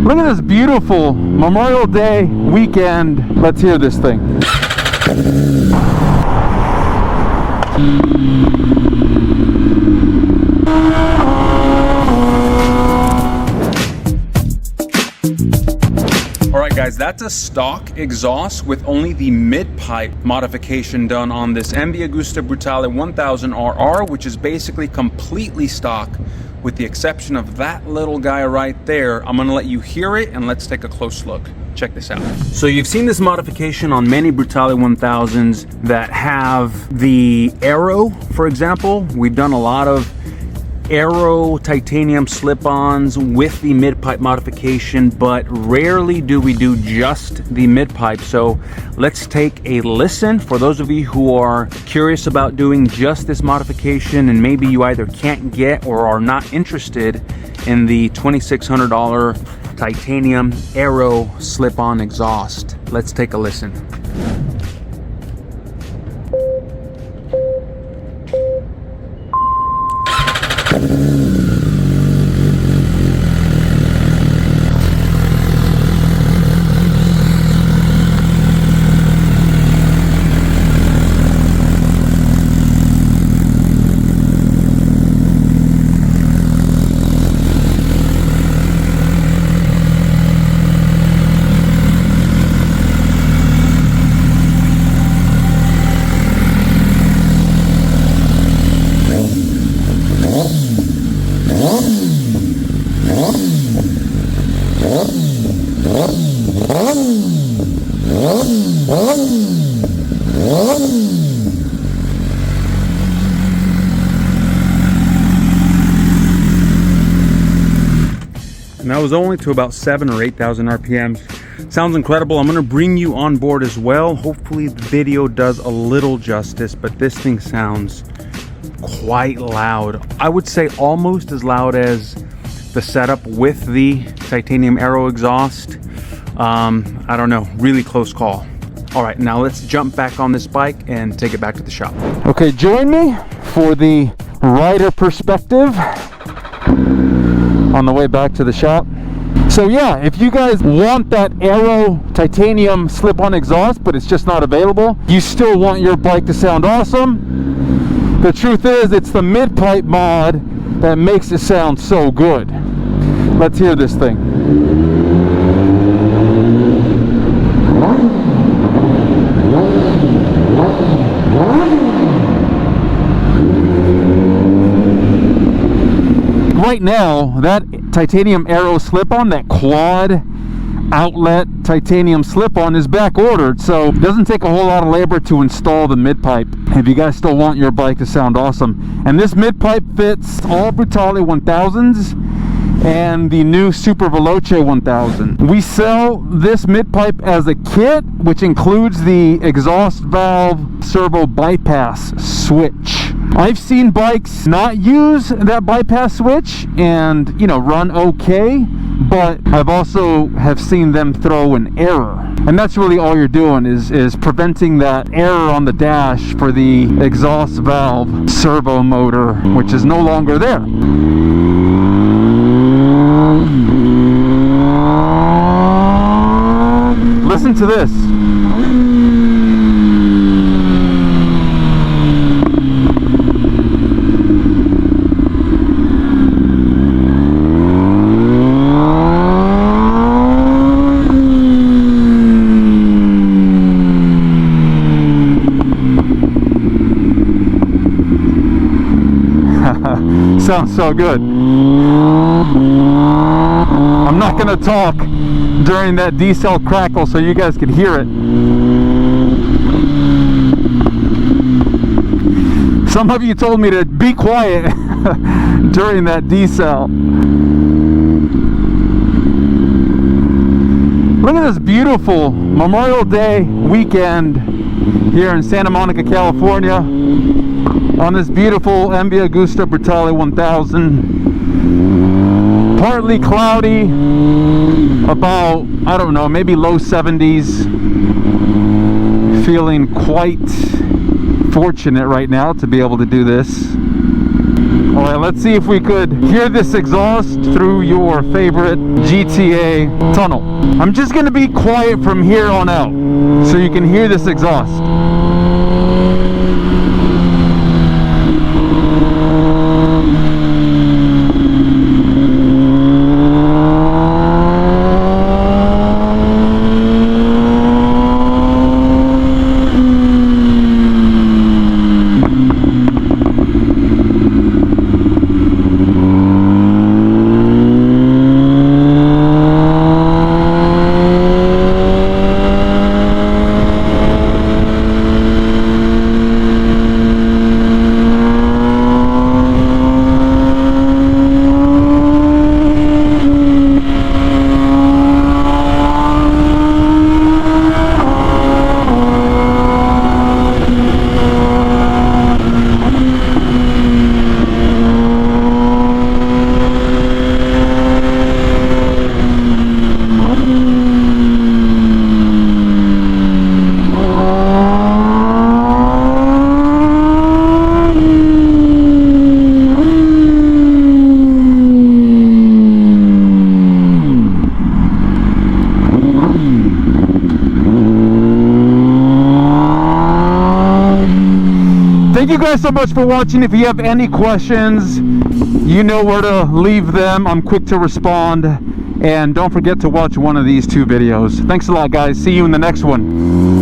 Look at this beautiful Memorial Day weekend. Let's hear this thing. Alright guys, that's a stock exhaust with only the mid-pipe modification done on this MV Agusta Brutale 1000RR, which is basically completely stock with the exception of that little guy right there. I'm gonna let you hear it and let's take a close look. Check this out. So you've seen this modification on many Brutale 1000s that have the Aero, for example. We've done a lot of Aero titanium slip-ons with the mid-pipe modification, but rarely do we do just the mid-pipe. So let's take a listen for those of you who are curious about doing just this modification and maybe you either can't get or are not interested in the $2,600 titanium Aero slip-on exhaust. Let's take a listen. And that was only to about 7,000 or 8,000 RPMs. Sounds incredible. I'm gonna bring you on board as well. Hopefully the video does a little justice, but this thing sounds quite loud. I would say almost as loud as the setup with the titanium Aero exhaust. I don't know, really close call. All right, now let's jump back on this bike and take it back to the shop. Okay, join me for the rider perspective on the way back to the shop. So yeah, if you guys want that Aero titanium slip-on exhaust, but it's just not available, you still want your bike to sound awesome, the truth is it's the mid-pipe mod that makes it sound so good. Let's hear this thing. Right now, that titanium Aero slip-on, that quad outlet titanium slip-on is back ordered, so it doesn't take a whole lot of labor to install the mid-pipe if you guys still want your bike to sound awesome. And this mid-pipe fits all Brutale 1000s and the new Superveloce 1000. We sell this mid-pipe as a kit, which includes the exhaust valve servo bypass switch. I've seen bikes not use that bypass switch and, you know, run okay, but I've also have seen them throw an error. And that's really all you're doing is preventing that error on the dash for the exhaust valve servo motor, which is no longer there. Listen to this. Sounds so good. I'm not gonna talk during that decel crackle so you guys can hear it. Some of you told me to be quiet during that decel. Look at this beautiful Memorial Day weekend here in Santa Monica, California, on this beautiful MV Agusta Brutale 1000. Partly cloudy, about, I don't know, maybe low 70s. Feeling quite fortunate right now to be able to do this. All right, let's see if we could hear this exhaust through your favorite GTA tunnel. I'm just gonna be quiet from here on out so you can hear this exhaust. Thank you guys so much for watching. If you have any questions, you know where to leave them. I'm quick to respond. And don't forget to watch one of these 2 videos. Thanks a lot, guys. See you in the next one.